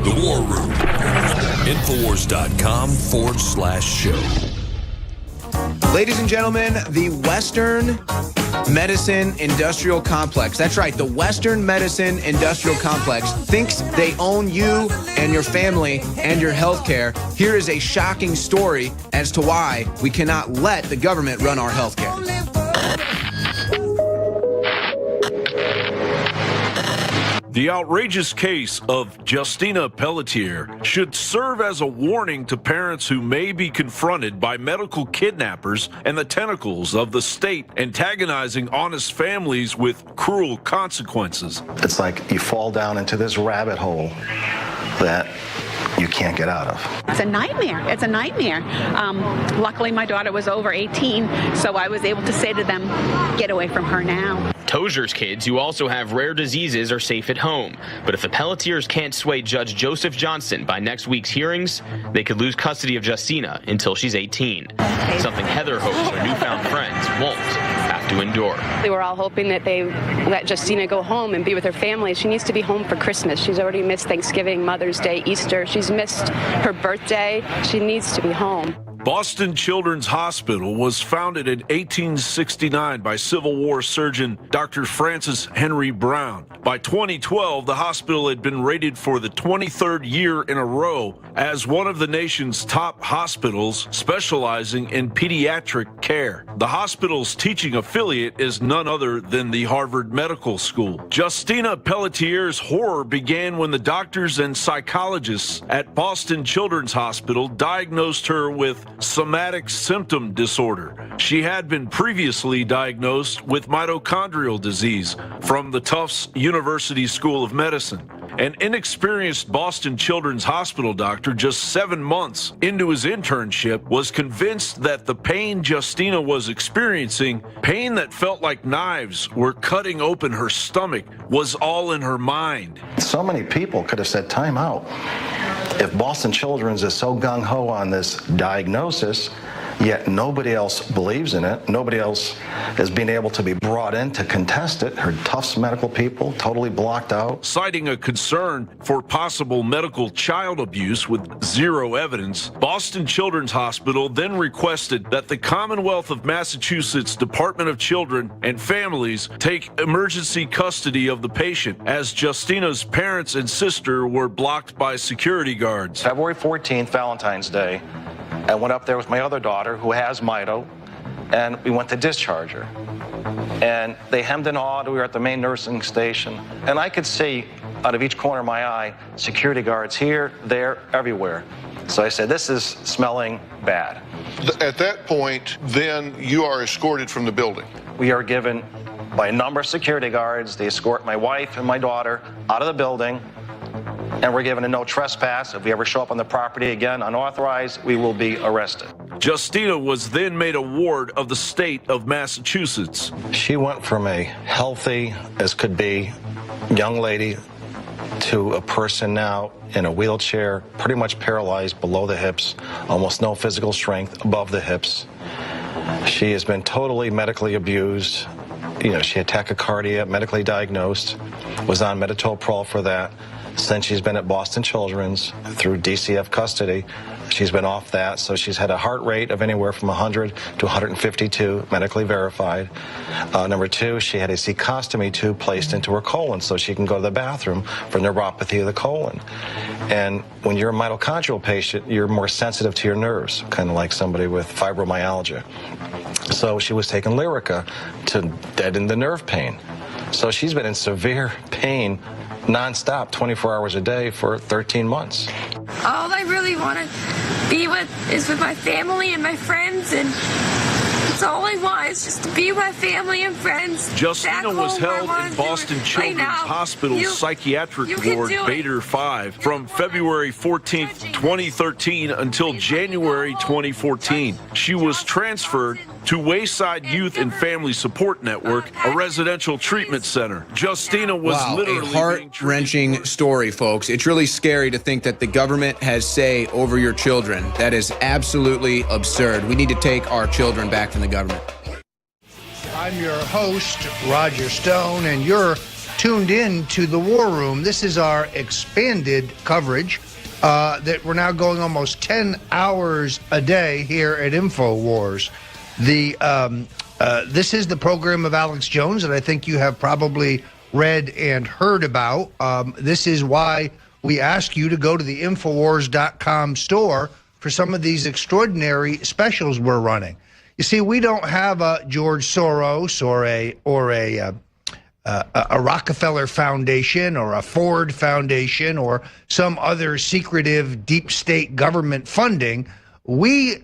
The War Room. Infowars.com/show. Ladies and gentlemen, the Western Medicine Industrial Complex. That's right, the Western Medicine Industrial Complex thinks they own you and your family and your health care. Here is a shocking story as to why we cannot let the government run our health care. The outrageous case of Justina Pelletier should serve as a warning to parents who may be confronted by medical kidnappers and the tentacles of the state antagonizing honest families with cruel consequences. It's like you fall down into this rabbit hole that you can't get out of. It's a nightmare. It's a nightmare. Luckily, my daughter was over 18, so I was able to say to them, get away from her now. Tozer's kids, who also have rare diseases, are safe at home. But if the Pelletiers can't sway Judge Joseph Johnson by next week's hearings, they could lose custody of Justina until she's 18. Something Heather hopes her newfound friends won't have to endure. They were all hoping that they let Justina go home and be with her family. She needs to be home for Christmas. She's already missed Thanksgiving, Mother's Day, Easter. She's missed her birthday. She needs to be home. Boston Children's Hospital was founded in 1869 by Civil War surgeon Dr. Francis Henry Brown. By 2012, the hospital had been rated for the 23rd year in a row as one of the nation's top hospitals specializing in pediatric care. The hospital's teaching affiliate is none other than the Harvard Medical School. Justina Pelletier's horror began when the doctors and psychologists at Boston Children's Hospital diagnosed her with somatic symptom disorder. She had been previously diagnosed with mitochondrial disease from the Tufts University School of Medicine. An inexperienced Boston Children's Hospital doctor just 7 months into his internship was convinced that the pain Justina was experiencing, pain that felt like knives were cutting open her stomach, was all in her mind. So many people could have said, time out. If Boston Children's is so gung-ho on this diagnosis, yet nobody else believes in it, nobody else is being able to be brought in to contest it, her Tufts medical people totally blocked out. Citing a concern for possible medical child abuse with zero evidence, Boston Children's Hospital then requested that the Commonwealth of Massachusetts Department of Children and Families take emergency custody of the patient, as Justina's parents and sister were blocked by security guards. February 14th, Valentine's Day, I went up there with my other daughter who has mito, and we went to discharge her. And they hemmed and hawed. We were at the main nursing station, and I could see out of each corner of my eye security guards here, there, everywhere. So I said, this is smelling bad. At that point, then you are escorted from the building. We are given by a number of security guards. They escort my wife and my daughter out of the building. And we're given a no trespass. If we ever show up on the property again unauthorized, we will be arrested. Justina was then made a ward of the state of Massachusetts. She went from a healthy as could be young lady to a person now in a wheelchair, pretty much paralyzed below the hips, almost no physical strength above the hips. She has been totally medically abused. You know, she had tachycardia, medically diagnosed, was on metoprolol for that. Since she's been at Boston Children's through DCF custody, she's been off that, so she's had a heart rate of anywhere from 100 to 152, medically verified. Number two, she had a cecostomy tube placed into her colon so she can go to the bathroom for neuropathy of the colon. And when you're a mitochondrial patient, you're more sensitive to your nerves, kind of like somebody with fibromyalgia. So she was taking Lyrica to deaden the nerve pain. So she's been in severe pain non-stop, 24 hours a day for 13 months. All I really want to be with is with my family and my friends, and that's all I want is just to be with my family and friends. Justina was held in Boston Children's Hospital's psychiatric ward, Bader 5, from February 14th, 2013 until January 2014. She was transferred to Wayside Youth and Family Support Network, a residential treatment center. Justina was literally a heart-wrenching story, folks. It's really scary to think that the government has say over your children. That is absolutely absurd. We need to take our children back from the government. I'm your host, Roger Stone, and you're tuned in to the War Room. This is our expanded coverage that we're now going almost 10 hours a day here at Infowars. This is the program of Alex Jones that I think you have probably read and heard about. This is why we ask you to go to the Infowars.com store for some of these extraordinary specials we're running. You see, we don't have a George Soros or a Rockefeller Foundation or a Ford Foundation or some other secretive deep state government funding. We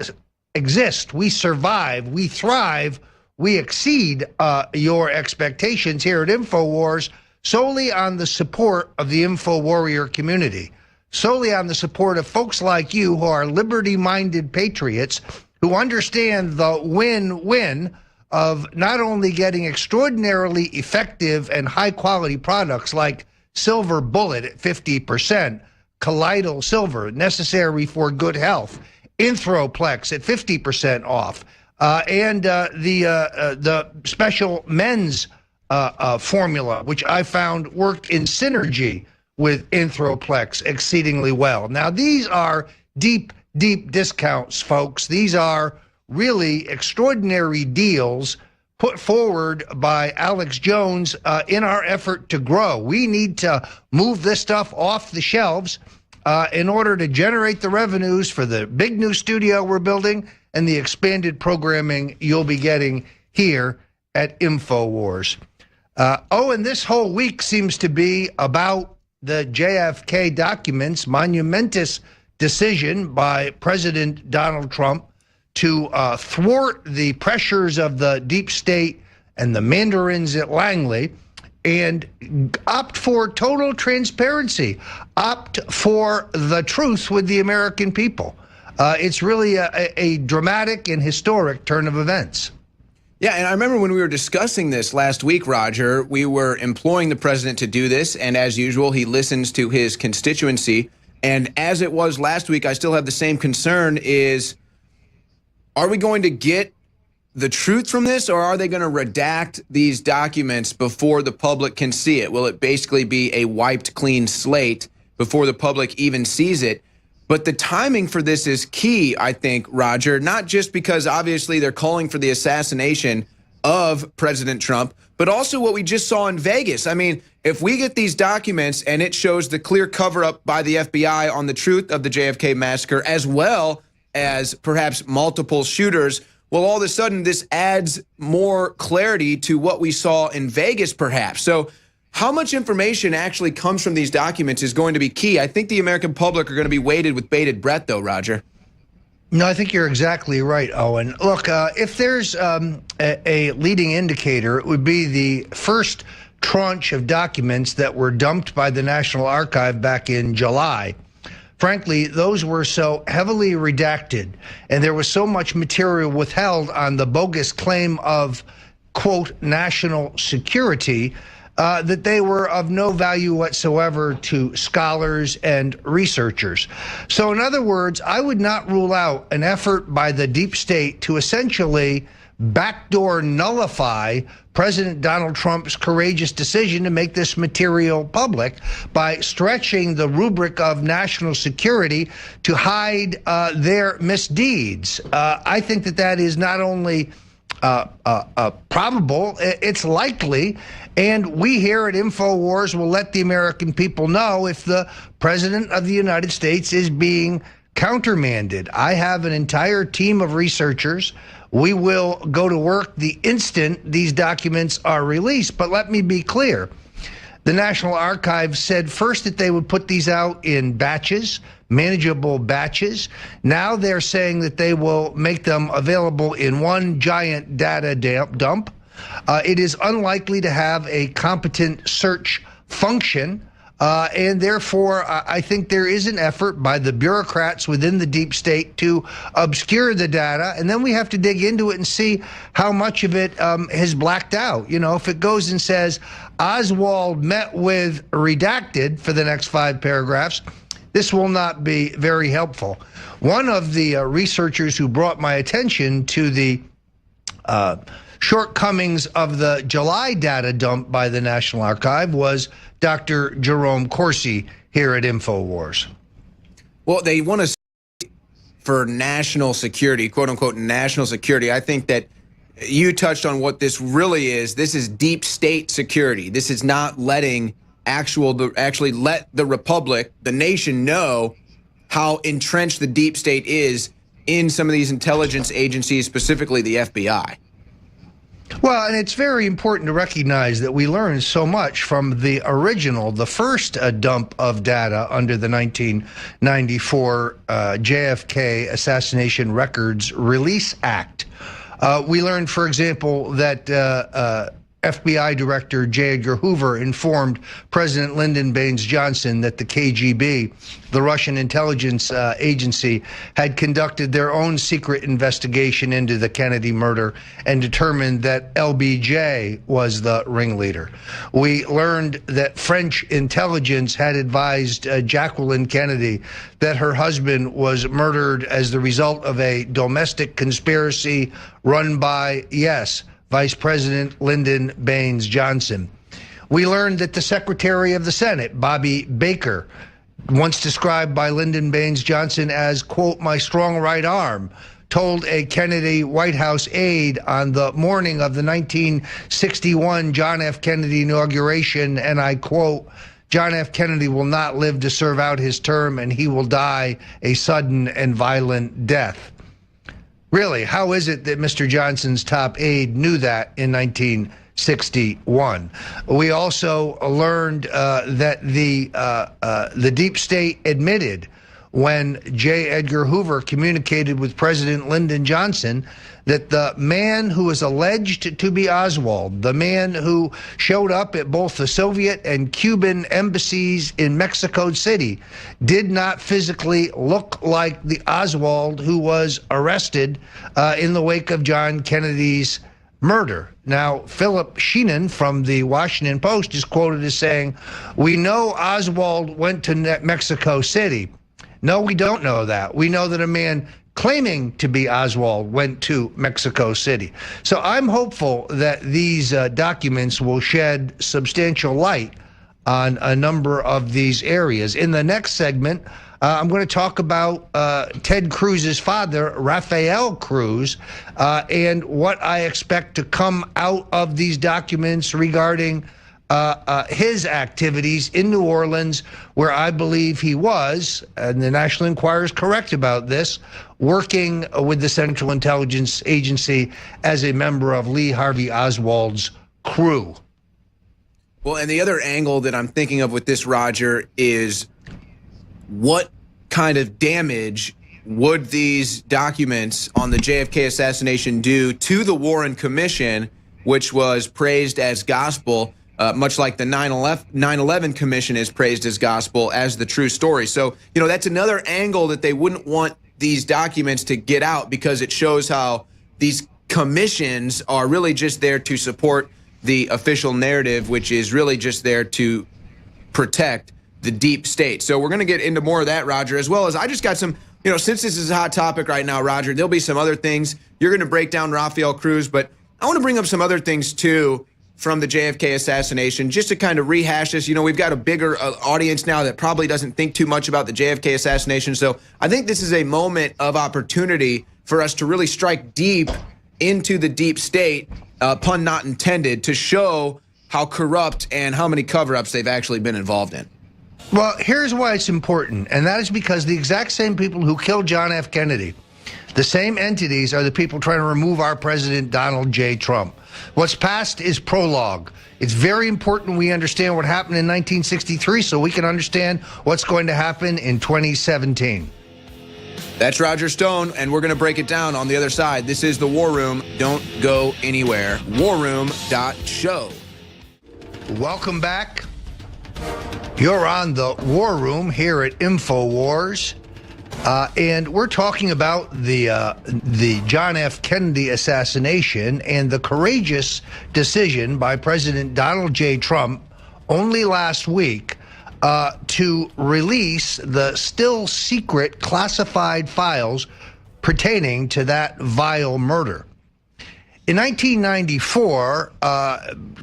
exist, we survive, we thrive, we exceed your expectations here at Infowars solely on the support of the Info Warrior community, solely on the support of folks like you who are liberty-minded patriots who understand the win-win of not only getting extraordinarily effective and high-quality products like Silver Bullet at 50%, Colloidal Silver, necessary for good health, Inthroplex at 50% off, and the special men's formula, which I found worked in synergy with Inthroplex exceedingly well. Now, these are deep discounts, folks. These are really extraordinary deals put forward by Alex Jones in our effort to grow. We need to move this stuff off the shelves in order to generate the revenues for the big new studio we're building and the expanded programming you'll be getting here at Infowars. And this whole week seems to be about the JFK documents, monumentous decision by President Donald Trump to thwart the pressures of the deep state and the mandarins at Langley and opt for total transparency, opt for the truth with the American people. It's really a dramatic and historic turn of events. Yeah, and I remember when we were discussing this last week, Roger, we were imploring the president to do this, and as usual, he listens to his constituency. And as it was last week, I still have the same concern is, are we going to get the truth from this, or are they going to redact these documents before the public can see it? Will it basically be a wiped clean slate before the public even sees it? But the timing for this is key, I think, Roger, not just because obviously they're calling for the assassination of President Trump, but also what we just saw in Vegas. I mean, if we get these documents and it shows the clear cover-up by the FBI on the truth of the JFK massacre, as well as perhaps multiple shooters, well, all of a sudden this adds more clarity to what we saw in Vegas, perhaps. So how much information actually comes from these documents is going to be key. I think the American public are going to be weighted with bated breath, though, Roger. No, I think you're exactly right, Owen. Look, if there's a leading indicator, it would be the first tranche of documents that were dumped by the National Archive back in July. Frankly, those were so heavily redacted, and there was so much material withheld on the bogus claim of, quote, national security, that they were of no value whatsoever to scholars and researchers. So in other words, I would not rule out an effort by the deep state to essentially backdoor nullify President Donald Trump's courageous decision to make this material public by stretching the rubric of national security to hide their misdeeds. I think that is not only probable, it's likely, and we here at Infowars will let the American people know if the President of the United States is being countermanded. I have an entire team of researchers. We will go to work the instant these documents are released, but let me be clear. The National Archives said first that they would put these out in batches, manageable batches. Now they're saying that they will make them available in one giant data dump. It is unlikely to have a competent search function, and therefore I think there is an effort by the bureaucrats within the deep state to obscure the data, and then we have to dig into it and see how much of it has blacked out. You know, if it goes and says Oswald met with redacted for the next 5 paragraphs, this will not be very helpful. One of the researchers who brought my attention to the shortcomings of the July data dump by the National Archive was Dr. Jerome Corsi here at Infowars. Well, they want to for national security, quote unquote, national security. I think that you touched on what this really is. This is deep state security. This is not letting actually let the republic, the nation, know how entrenched the deep state is in some of these intelligence agencies, specifically the FBI. Well, and it's very important to recognize that we learned so much from the first dump of data under the 1994 JFK Assassination Records Release Act. We learned, for example, that FBI Director J. Edgar Hoover informed President Lyndon Baines Johnson that the KGB, the Russian intelligence agency, had conducted their own secret investigation into the Kennedy murder and determined that LBJ was the ringleader. We learned that French intelligence had advised Jacqueline Kennedy that her husband was murdered as the result of a domestic conspiracy run by, yes, Vice President Lyndon Baines Johnson. We learned that the Secretary of the Senate, Bobby Baker, once described by Lyndon Baines Johnson as, quote, my strong right arm, told a Kennedy White House aide on the morning of the 1961 John F. Kennedy inauguration, and I quote, John F. Kennedy will not live to serve out his term and he will die a sudden and violent death. Really, how is it that Mr. Johnson's top aide knew that in 1961? We also learned that the deep state admitted when J. Edgar Hoover communicated with President Lyndon Johnson that the man who is alleged to be Oswald, the man who showed up at both the Soviet and Cuban embassies in Mexico City, did not physically look like the Oswald who was arrested in the wake of John Kennedy's murder. Now, Philip Sheenan from the Washington Post is quoted as saying, we know Oswald went to Mexico City. No, we don't know that. We know that a man claiming to be Oswald went to Mexico City. So I'm hopeful that these documents will shed substantial light on a number of these areas. In the next segment, I'm going to talk about Ted Cruz's father, Rafael Cruz, and what I expect to come out of these documents regarding his activities in New Orleans, where I believe he was, and the National Enquirer is correct about this, working with the Central Intelligence Agency as a member of Lee Harvey Oswald's crew. Well, and the other angle that I'm thinking of with this, Roger, is what kind of damage would these documents on the JFK assassination do to the Warren Commission, which was praised as gospel, much like the 9/11 Commission is praised as gospel, as the true story. So, you know, that's another angle that they wouldn't want these documents to get out, because it shows how these commissions are really just there to support the official narrative, which is really just there to protect the deep state. So we're going to get into more of that, Roger, as well as I just got some, you know, since this is a hot topic right now, Roger, there'll be some other things. You're going to break down Rafael Cruz, but I want to bring up some other things too from the JFK assassination, just to kind of rehash this. You know, we've got a bigger audience now that probably doesn't think too much about the JFK assassination. So I think this is a moment of opportunity for us to really strike deep into the deep state, pun not intended, to show how corrupt and how many cover-ups they've actually been involved in. Well, here's why it's important, and that is because the exact same people who killed John F. Kennedy, the same entities, are the people trying to remove our president, Donald J. Trump. What's past is prologue. It's very important we understand what happened in 1963 so we can understand what's going to happen in 2017. That's Roger Stone, and we're going to break it down on the other side. This is The War Room. Don't go anywhere. warroom.show. Welcome back. You're on The War Room here at Infowars. And we're talking about the John F. Kennedy assassination and the courageous decision by President Donald J. Trump only last week to release the still secret classified files pertaining to that vile murder. In 1994,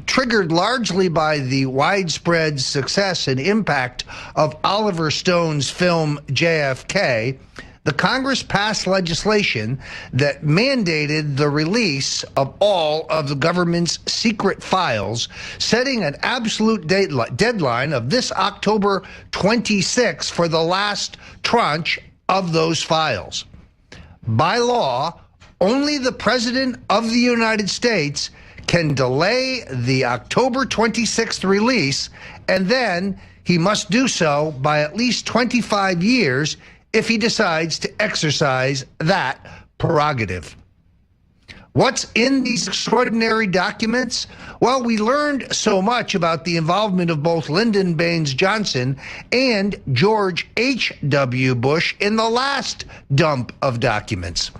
triggered largely by the widespread success and impact of Oliver Stone's film JFK, the Congress passed legislation that mandated the release of all of the government's secret files, setting an absolute deadline of this October 26 for the last tranche of those files. By law, only the President of the United States can delay the October 26th release, and then he must do so by at least 25 years if he decides to exercise that prerogative. What's in these extraordinary documents? Well, we learned so much about the involvement of both Lyndon Baines Johnson and George H.W. Bush in the last dump of documents.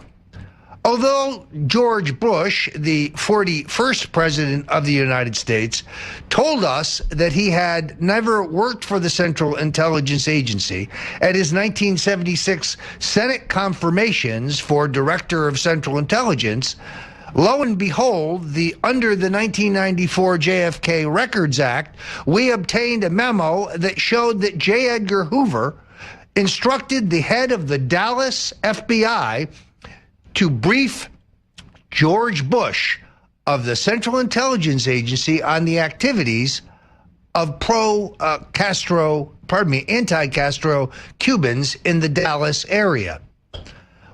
Although George Bush, the 41st president of the United States, told us that he had never worked for the Central Intelligence Agency at his 1976 Senate confirmations for Director of Central Intelligence, lo and behold, under the 1994 JFK Records Act, we obtained a memo that showed that J. Edgar Hoover instructed the head of the Dallas FBI to brief George Bush of the Central Intelligence Agency on the activities of anti-Castro Cubans in the Dallas area.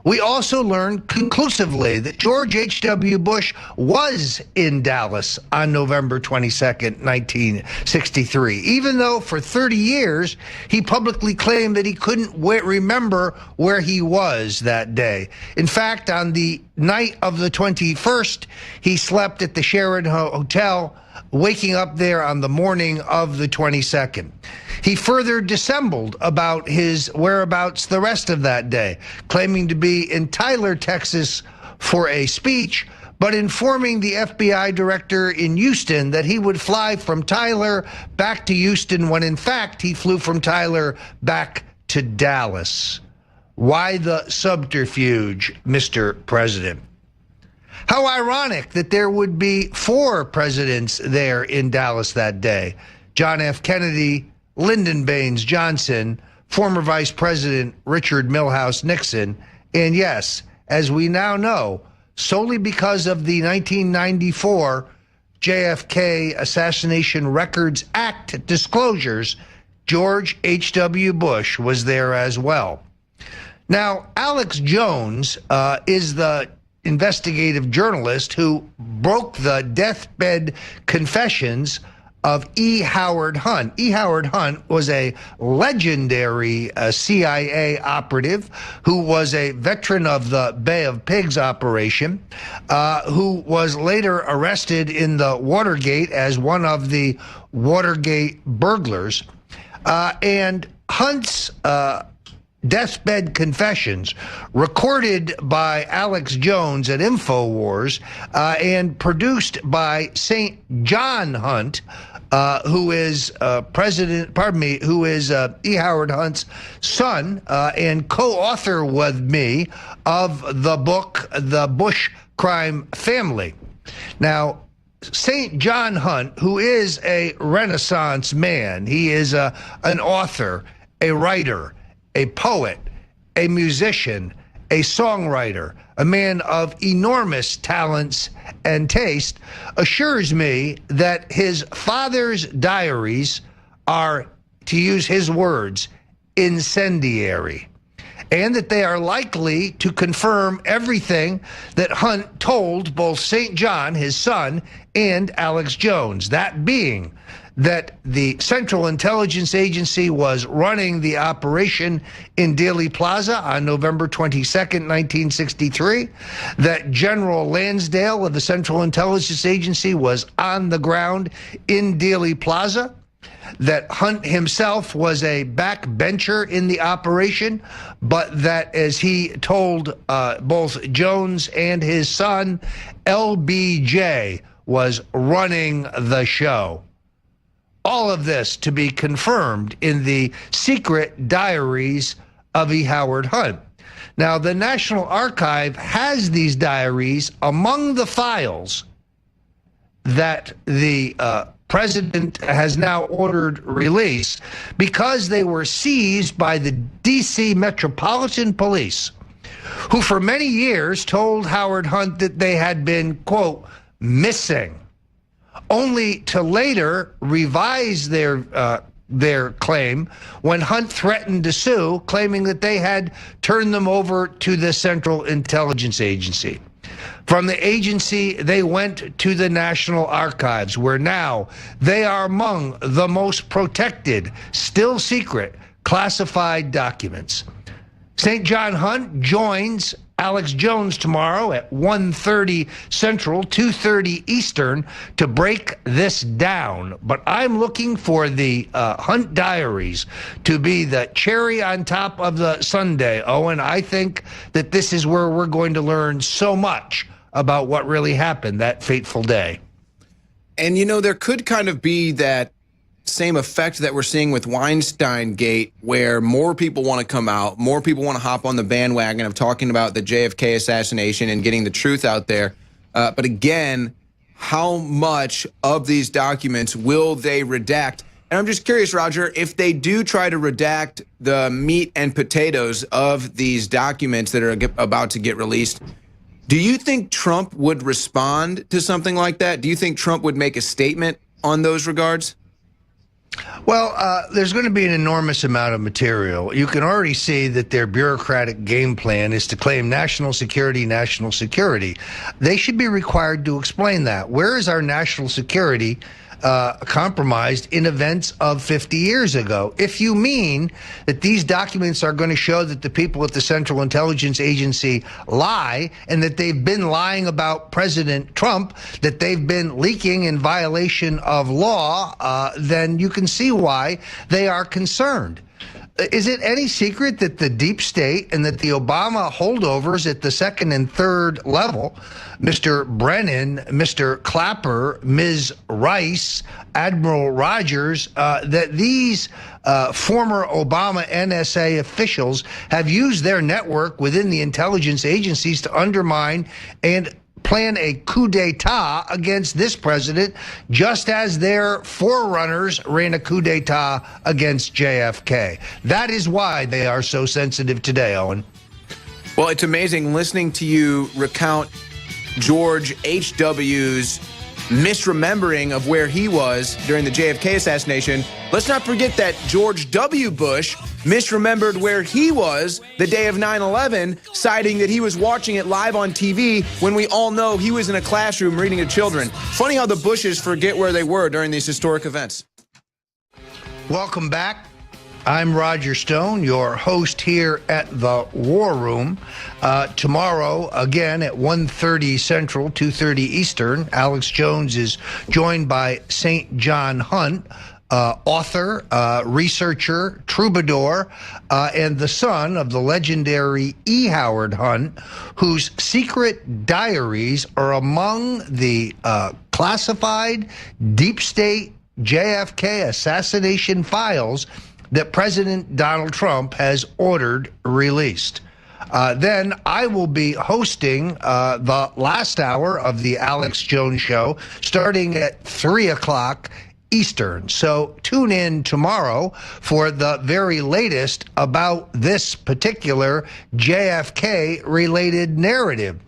We also learned conclusively that George H.W. Bush was in Dallas on November 22nd, 1963, even though for 30 years he publicly claimed that he couldn't remember where he was that day. In fact, on the night of the 21st, he slept at the Sheraton Hotel, waking up there on the morning of the 22nd. He further dissembled about his whereabouts the rest of that day, claiming to be in Tyler, Texas for a speech, but informing the FBI director in Houston that he would fly from Tyler back to Houston when in fact he flew from Tyler back to Dallas. Why the subterfuge, Mr. President? How ironic that there would be 4 presidents there in Dallas that day. John F. Kennedy, Lyndon Baines Johnson, former Vice President Richard Milhous Nixon, and yes, as we now know, solely because of the 1994 JFK Assassination Records Act disclosures, George H.W. Bush was there as well. Now, Alex Jones is the investigative journalist who broke the deathbed confessions of E. Howard Hunt. E. Howard Hunt was a legendary CIA operative who was a veteran of the Bay of Pigs operation, who was later arrested in the Watergate as one of the Watergate burglars. And Hunt's deathbed confessions, recorded by Alex Jones at Infowars and produced by St. John Hunt, who is E. Howard Hunt's son and co-author with me of the book, The Bush Crime Family. Now, St. John Hunt, who is a Renaissance man, he is an author, a writer, a poet, a musician, a songwriter, a man of enormous talents and taste, assures me that his father's diaries are, to use his words, incendiary, and that they are likely to confirm everything that Hunt told both St. John, his son, and Alex Jones, that being that the Central Intelligence Agency was running the operation in Dealey Plaza on November 22nd, 1963, that General Lansdale of the Central Intelligence Agency was on the ground in Dealey Plaza, that Hunt himself was a backbencher in the operation, but that, as he told both Jones and his son, LBJ was running the show. All of this to be confirmed in the secret diaries of E. Howard Hunt. Now, the National Archive has these diaries among the files that the president has now ordered release because they were seized by the D.C. Metropolitan Police, who for many years told Howard Hunt that they had been, quote, missing, only to later revise their claim when Hunt threatened to sue, claiming that they had turned them over to the Central Intelligence Agency. From the agency, they went to the National Archives, where now they are among the most protected, still secret, classified documents. St. John Hunt joins Alex Jones tomorrow at 1:30 Central, 2:30 Eastern to break this down. But I'm looking for the Hunt Diaries to be the cherry on top of the sundae, Owen. I think that this is where we're going to learn so much about what really happened that fateful day. And, you know, there could kind of be that same effect that we're seeing with Weinstein Gate, where more people want to come out, more people want to hop on the bandwagon of talking about the JFK assassination and getting the truth out there. But again, how much of these documents will they redact? And I'm just curious, Roger, if they do try to redact the meat and potatoes of these documents that are about to get released, do you think Trump would respond to something like that? Do you think Trump would make a statement on those regards? Well, there's going to be an enormous amount of material. You can already see that their bureaucratic game plan is to claim national security, national security. They should be required to explain that. Where is our national security compromised in events of 50 years ago? If you mean that these documents are going to show that the people at the Central Intelligence Agency lie and that they've been lying about President Trump, that they've been leaking in violation of law, then you can see why they are concerned. Is it any secret that the deep state and that the Obama holdovers at the second and third level, Mr. Brennan, Mr. Clapper, Ms. Rice, Admiral Rogers, that these former Obama NSA officials have used their network within the intelligence agencies to undermine and plan a coup d'etat against this president, just as their forerunners ran a coup d'etat against JFK. That is why they are so sensitive today, Owen. Well, it's amazing listening to you recount George H.W.'s misremembering of where he was during the JFK assassination. Let's not forget that George W. Bush misremembered where he was the day of 9/11, citing that he was watching it live on TV when we all know he was in a classroom reading to children. Funny how the Bushes forget where they were during these historic events. Welcome back. I'm Roger Stone, your host here at the War Room. Tomorrow, again, at 1:30 Central, 2:30 Eastern, Alex Jones is joined by St. John Hunt, author, researcher, troubadour, and the son of the legendary E. Howard Hunt, whose secret diaries are among the classified deep state JFK assassination files that President Donald Trump has ordered released. Then I will be hosting the last hour of the Alex Jones Show starting at 3 o'clock Eastern. So tune in tomorrow for the very latest about this particular JFK-related narrative.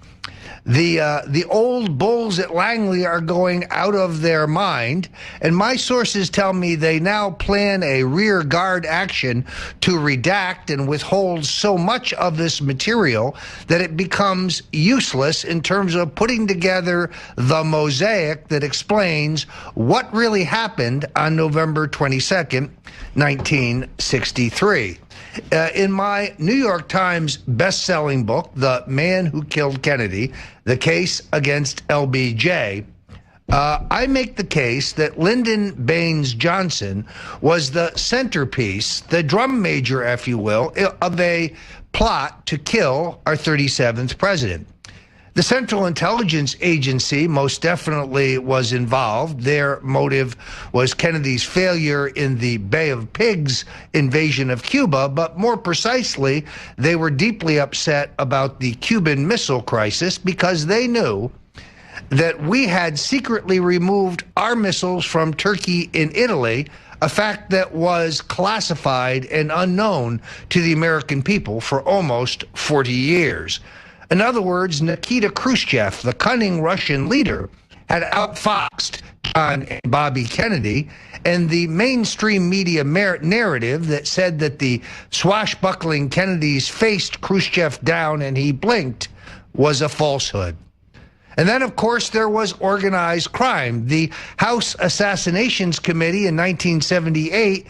The old bulls at Langley are going out of their mind, and my sources tell me they now plan a rear guard action to redact and withhold so much of this material that it becomes useless in terms of putting together the mosaic that explains what really happened on November 22nd, 1963. In my New York Times best-selling book, The Man Who Killed Kennedy, The Case Against LBJ, I make the case that Lyndon Baines Johnson was the centerpiece, the drum major, if you will, of a plot to kill our 37th president. The Central Intelligence Agency most definitely was involved. Their motive was Kennedy's failure in the Bay of Pigs invasion of Cuba, but more precisely, they were deeply upset about the Cuban Missile Crisis because they knew that we had secretly removed our missiles from Turkey and Italy, a fact that was classified and unknown to the American people for almost 40 years. In other words, Nikita Khrushchev, the cunning Russian leader, had outfoxed John and Bobby Kennedy, and the mainstream media narrative that said that the swashbuckling Kennedys faced Khrushchev down and he blinked was a falsehood. And then, of course, there was organized crime. The House Assassinations Committee in 1978,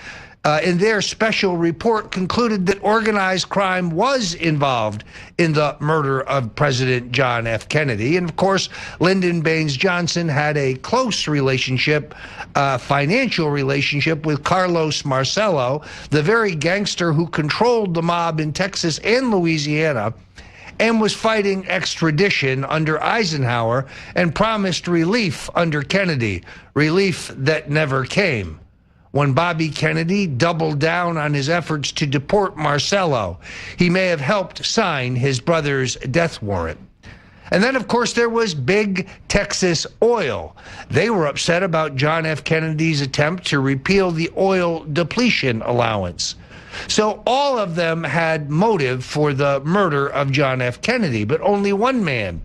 in their special report, concluded that organized crime was involved in the murder of President John F. Kennedy. And, of course, Lyndon Baines Johnson had a close relationship, financial relationship with Carlos Marcello, the very gangster who controlled the mob in Texas and Louisiana, and was fighting extradition under Eisenhower and promised relief under Kennedy, relief that never came. When Bobby Kennedy doubled down on his efforts to deport Marcello, he may have helped sign his brother's death warrant. And then, of course, there was Big Texas Oil. They were upset about John F. Kennedy's attempt to repeal the oil depletion allowance. So all of them had motive for the murder of John F. Kennedy, but only one man,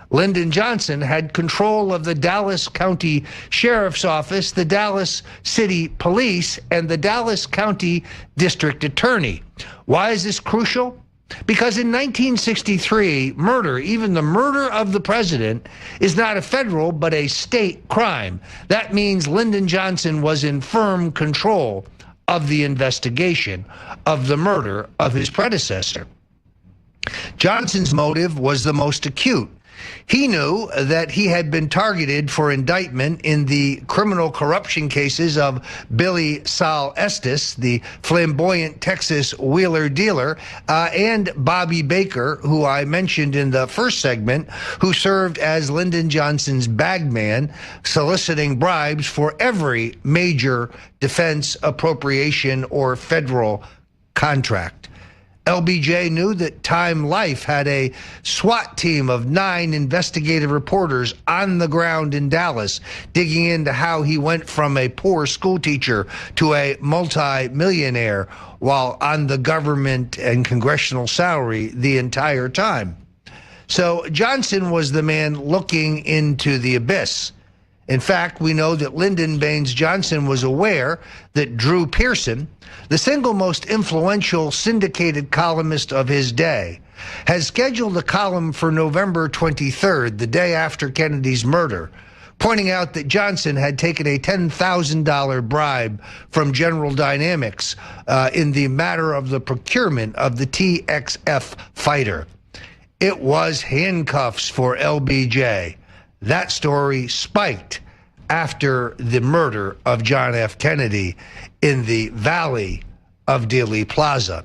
Lyndon Johnson, had control of the Dallas County Sheriff's Office, the Dallas City Police, and the Dallas County District Attorney. Why is this crucial? Because in 1963, murder, even the murder of the president, is not a federal but a state crime. That means Lyndon Johnson was in firm control of the investigation of the murder of his predecessor. Johnson's motive was the most acute. He knew that he had been targeted for indictment in the criminal corruption cases of Billy Sol Estes, the flamboyant Texas wheeler dealer, and Bobby Baker, who I mentioned in the first segment, who served as Lyndon Johnson's bagman, soliciting bribes for every major defense appropriation or federal contract. LBJ knew that Time Life had a SWAT team of 9 investigative reporters on the ground in Dallas, digging into how he went from a poor schoolteacher to a multi-millionaire while on the government and congressional salary the entire time. So Johnson was the man looking into the abyss. In fact, we know that Lyndon Baines Johnson was aware that Drew Pearson, the single most influential syndicated columnist of his day, has scheduled a column for November 23rd, the day after Kennedy's murder, pointing out that Johnson had taken a $10,000 bribe from General Dynamics in the matter of the procurement of the TXF fighter. It was handcuffs for LBJ. That story spiked after the murder of John F. Kennedy in the Valley of Dealey Plaza.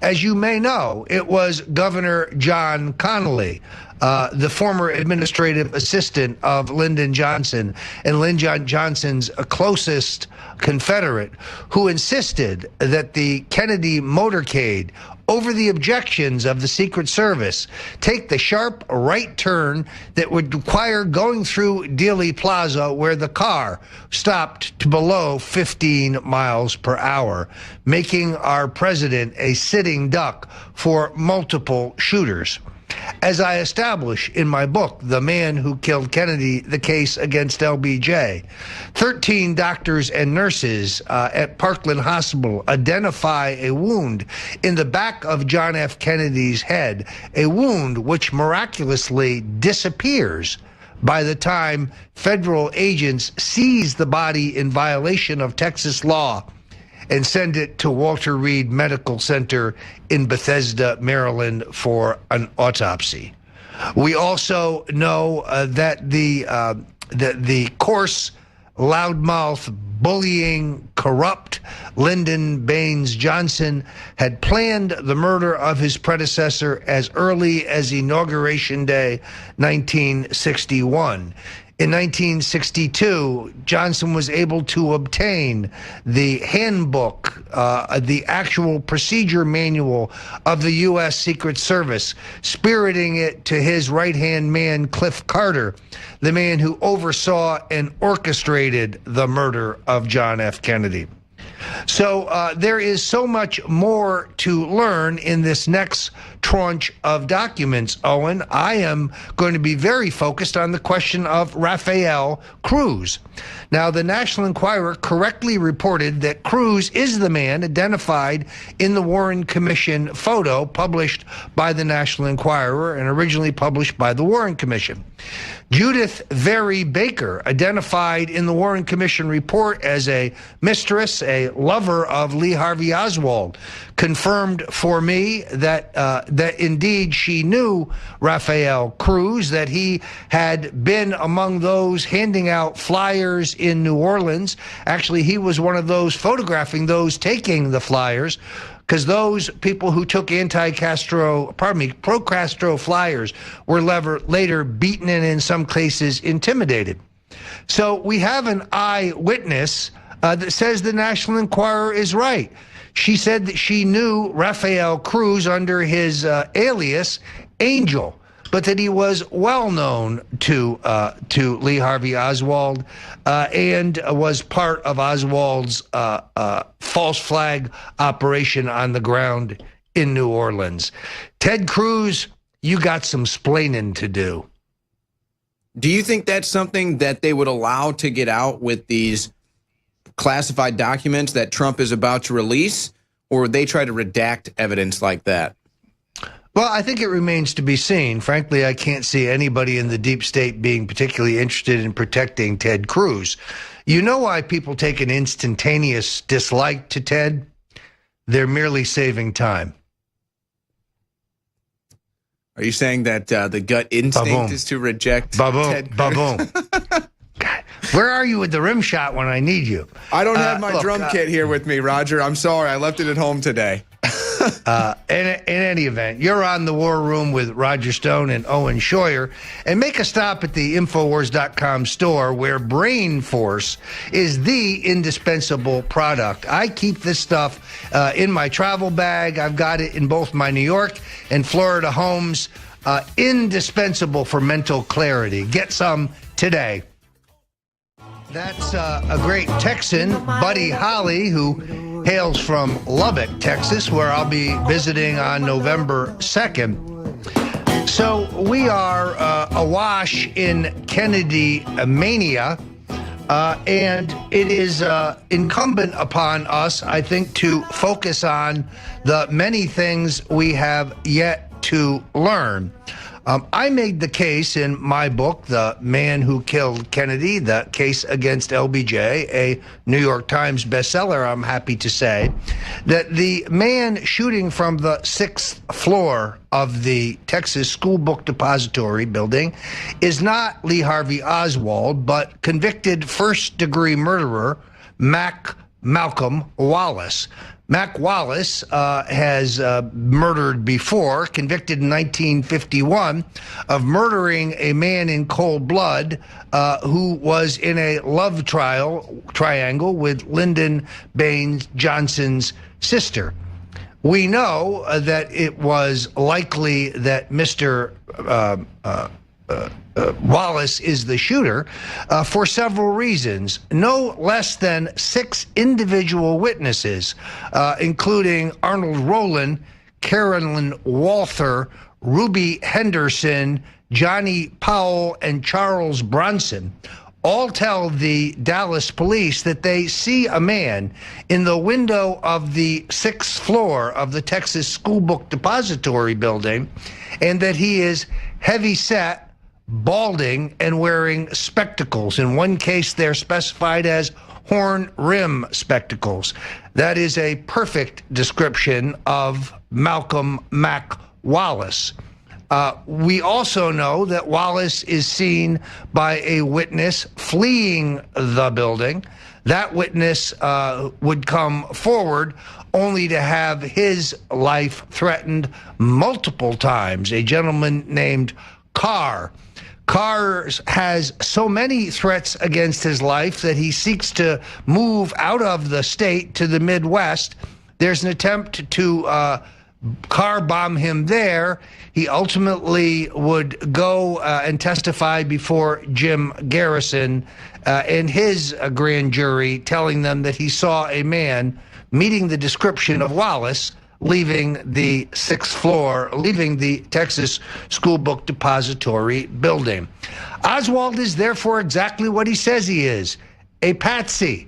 As you may know, it was Governor John Connally, the former administrative assistant of Lyndon Johnson and Lyndon Johnson's closest Confederate, who insisted that the Kennedy motorcade, over the objections of the Secret Service, take the sharp right turn that would require going through Dealey Plaza, where the car stopped to below 15 miles per hour, making our president a sitting duck for multiple shooters. As I establish in my book, The Man Who Killed Kennedy, The Case Against LBJ, 13 doctors and nurses at Parkland Hospital identify a wound in the back of John F. Kennedy's head, a wound which miraculously disappears by the time federal agents seize the body in violation of Texas law and send it to Walter Reed Medical Center in Bethesda, Maryland for an autopsy. We also know that the coarse, loudmouth, bullying, corrupt Lyndon Baines Johnson had planned the murder of his predecessor as early as Inauguration Day 1961. In 1962, Johnson was able to obtain the handbook, the actual procedure manual of the U.S. Secret Service, spiriting it to his right-hand man, Cliff Carter, the man who oversaw and orchestrated the murder of John F. Kennedy. So there is so much more to learn in this next tranche of documents, Owen. I am going to be very focused on the question of Rafael Cruz. Now, the National Enquirer correctly reported that Cruz is the man identified in the Warren Commission photo published by the National Enquirer and originally published by the Warren Commission. Judith Very Baker, identified in the Warren Commission report as a mistress, a lover of Lee Harvey Oswald, confirmed for me that that indeed she knew Rafael Cruz, that he had been among those handing out flyers in New Orleans. Actually, he was one of those photographing those taking the flyers, because those people who took pro-Castro flyers were later beaten and in some cases intimidated. So we have an eyewitness that says the National Enquirer is right. She said that she knew Rafael Cruz under his alias, Angel, but that he was well known to Lee Harvey Oswald and was part of Oswald's false flag operation on the ground in New Orleans. Ted Cruz, you got some splaining to do. Do you think that's something that they would allow to get out with these classified documents that Trump is about to release, or would they try to redact evidence like that? Well, I think it remains to be seen. Frankly, I can't see anybody in the deep state being particularly interested in protecting Ted Cruz. You know why people take an instantaneous dislike to Ted? They're merely saving time. Are you saying that the gut instinct is to reject Ted Cruz? Ba-boom. God, where are you with the rim shot when I need you? I don't have my drum kit here with me, Roger. I'm sorry. I left it at home today. In any event, you're on the War Room with Roger Stone and Owen Schroyer, and make a stop at the Infowars.com store, where Brain Force is the indispensable product. I keep this stuff in my travel bag. I've got it in both my New York and Florida homes. Indispensable for mental clarity. Get some today. That's a great Texan, Buddy Holly, who hails from Lubbock, Texas, where I'll be visiting on November 2nd. So we are awash in Kennedy mania, and it is incumbent upon us, I think, to focus on the many things we have yet to learn. I made the case in my book, The Man Who Killed Kennedy, the case against LBJ, a New York Times bestseller, I'm happy to say, that the man shooting from the 6th floor of the Texas School Book Depository building is not Lee Harvey Oswald, but convicted first-degree murderer Malcolm Wallace. Mac Wallace has murdered before, convicted in 1951 of murdering a man in cold blood who was in a love triangle with Lyndon Baines Johnson's sister. We know that it was likely that Mr. Wallace is the shooter for several reasons. No less than 6 individual witnesses, including Arnold Rowland, Carolyn Walther, Ruby Henderson, Johnny Powell, and Charles Bronson, all tell the Dallas police that they see a man in the window of the 6th floor of the Texas School Book Depository building, and that he is heavy-set, balding, and wearing spectacles. In one case, they're specified as horn rim spectacles. That is a perfect description of Malcolm Mac Wallace. We also know that Wallace is seen by a witness fleeing the building. That witness would come forward only to have his life threatened multiple times. A gentleman named Carr. Carr has so many threats against his life that he seeks to move out of the state to the Midwest. There's an attempt to car bomb him there. He ultimately would go and testify before Jim Garrison and his grand jury, telling them that he saw a man meeting the description of Wallace leaving the 6th floor, leaving the Texas School Book Depository building. Oswald is therefore exactly what he says he is, a patsy.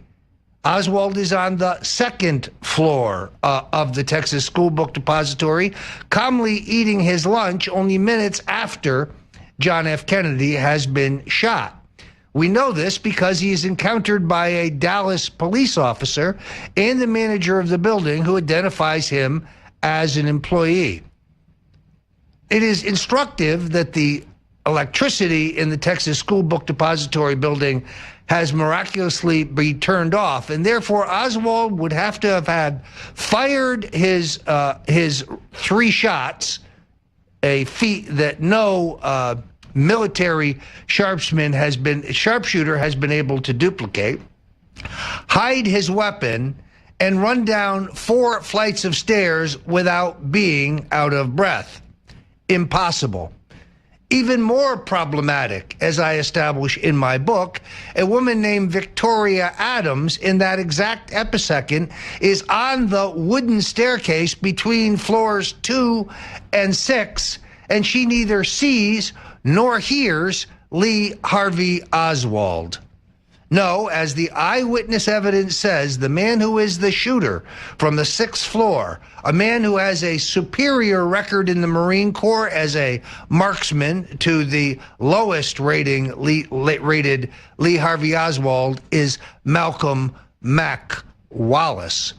Oswald is on the 2nd floor of the Texas School Book Depository, calmly eating his lunch only minutes after John F. Kennedy has been shot. We know this because he is encountered by a Dallas police officer and the manager of the building who identifies him as an employee. It is instructive that the electricity in the Texas School Book Depository building has miraculously been turned off, and therefore Oswald would have to have had fired his 3 shots, a feat that no military sharpshooter has been able to duplicate, hide his weapon, and run down 4 flights of stairs without being out of breath. Impossible. Even more problematic, as I establish in my book, a woman named Victoria Adams in that exact episecond is on the wooden staircase between floors 2 and 6, and she neither sees nor hears Lee Harvey Oswald. No, as the eyewitness evidence says, the man who is the shooter from the 6th floor, a man who has a superior record in the Marine Corps as a marksman to the lowest rated Lee Harvey Oswald, is Malcolm Mac Wallace.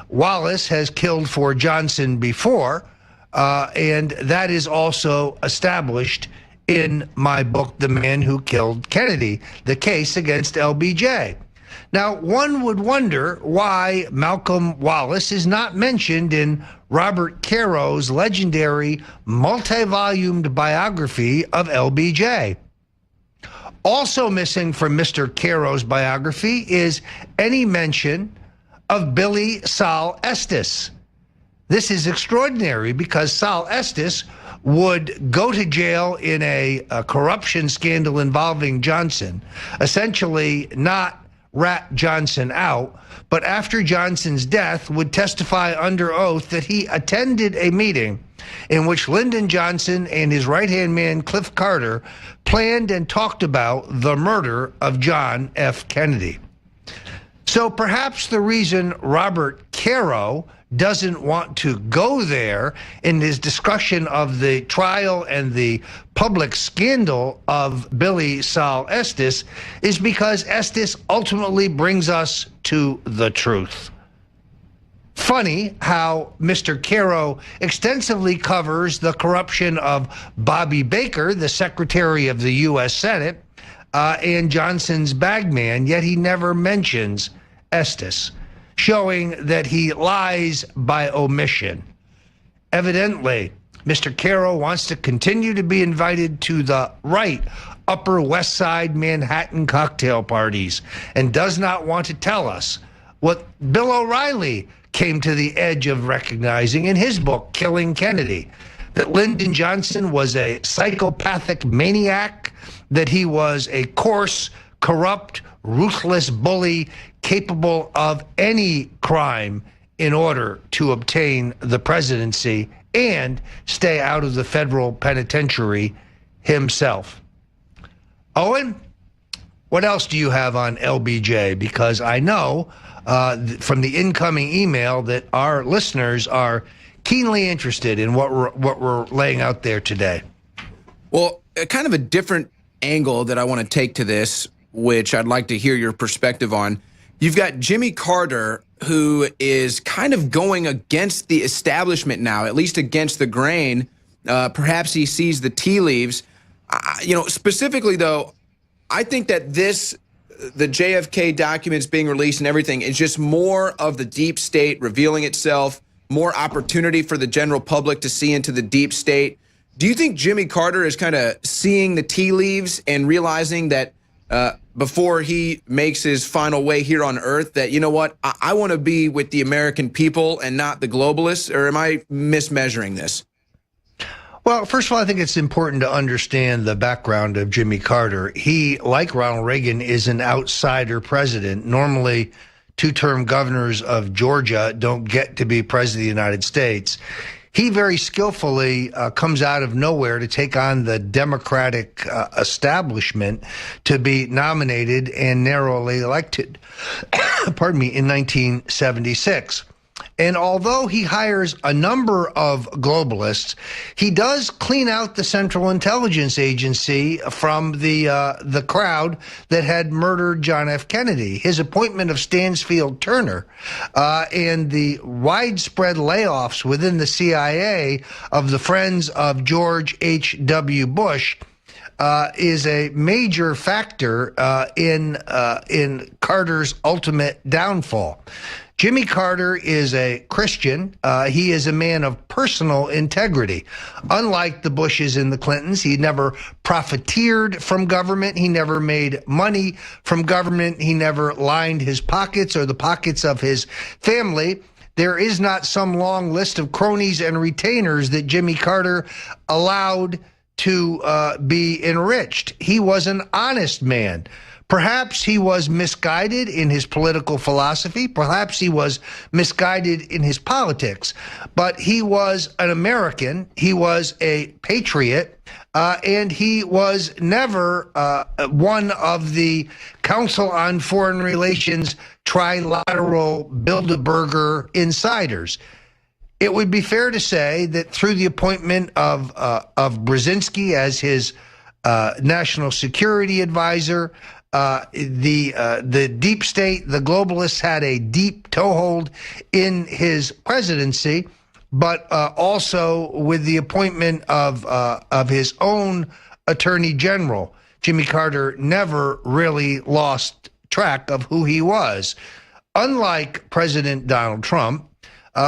Wallace has killed for Johnson before, and that is also established in my book, The Man Who Killed Kennedy, the case against LBJ. Now, one would wonder why Malcolm Wallace is not mentioned in Robert Caro's legendary multi-volumed biography of LBJ. Also missing from Mr. Caro's biography is any mention of Billy Sol Estes. This is extraordinary because Sol Estes would go to jail in a corruption scandal involving Johnson, essentially not rat Johnson out, but after Johnson's death would testify under oath that he attended a meeting in which Lyndon Johnson and his right-hand man Cliff Carter planned and talked about the murder of John F. Kennedy. So perhaps the reason Robert Caro doesn't want to go there in his discussion of the trial and the public scandal of Billy Sol Estes is because Estes ultimately brings us to the truth. Funny how Mr. Caro extensively covers the corruption of Bobby Baker, the Secretary of the U.S. Senate, and Johnson's bagman, yet he never mentions Estes, showing that he lies by omission. Evidently, Mr. Caro wants to continue to be invited to the right Upper West Side Manhattan cocktail parties and does not want to tell us what Bill O'Reilly came to the edge of recognizing in his book, Killing Kennedy, that Lyndon Johnson was a psychopathic maniac, that he was a coarse, corrupt, ruthless bully capable of any crime in order to obtain the presidency and stay out of the federal penitentiary himself. Owen, what else do you have on LBJ? Because I know from the incoming email that our listeners are keenly interested in what we're laying out there today. Well, kind of a different angle that I want to take to this, which I'd like to hear your perspective on. You've got Jimmy Carter, who is kind of going against the establishment now, at least against the grain. Perhaps he sees the tea leaves. Specifically, though, I think that this the JFK documents being released and everything is just more of the deep state revealing itself, more opportunity for the general public to see into the deep state. Do you think Jimmy Carter is kind of seeing the tea leaves and realizing that before he makes his final way here on Earth, that, you know what, I want to be with the American people and not the globalists? Or am I mismeasuring this? Well, first of all, I think it's important to understand the background of Jimmy Carter. He, like Ronald Reagan, is an outsider president. Normally, two-term governors of Georgia don't get to be president of the United States. He very skillfully comes out of nowhere to take on the Democratic establishment to be nominated and narrowly elected, pardon me, in 1976. And although he hires a number of globalists, he does clean out the Central Intelligence Agency from the crowd that had murdered John F. Kennedy. His appointment of Stansfield Turner and the widespread layoffs within the CIA of the friends of George H.W. Bush is a major factor in Carter's ultimate downfall. Jimmy Carter is a Christian. He is a man of personal integrity. Unlike the Bushes and the Clintons, he never profiteered from government. He never made money from government. He never lined his pockets or the pockets of his family. There is not some long list of cronies and retainers that Jimmy Carter allowed to be enriched. He was an honest man. Perhaps he was misguided in his political philosophy. Perhaps he was misguided in his politics. But he was an American. He was a patriot. And he was never one of the Council on Foreign Relations trilateral Bilderberger insiders. It would be fair to say that through the appointment of Brzezinski as his national security advisor, the deep state, the globalists had a deep toehold in his presidency, but also with the appointment of his own attorney general, Jimmy Carter never really lost track of who he was. Unlike President Donald Trump,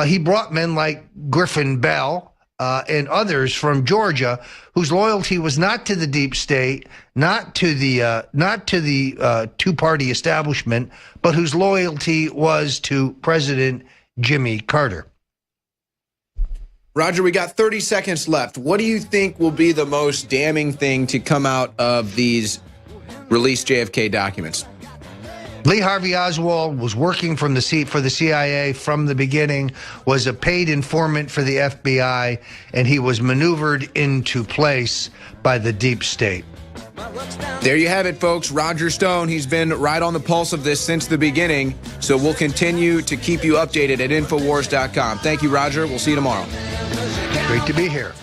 he brought men like Griffin Bell and others from Georgia, whose loyalty was not to the deep state, not to the two-party establishment, but whose loyalty was to President Jimmy Carter. Roger, we got 30 seconds left. What do you think will be the most damning thing to come out of these released JFK documents? Lee Harvey Oswald was working for the CIA from the beginning, was a paid informant for the FBI, and he was maneuvered into place by the deep state. There you have it, folks. Roger Stone, he's been right on the pulse of this since the beginning, so we'll continue to keep you updated at Infowars.com. Thank you, Roger. We'll see you tomorrow. Great to be here.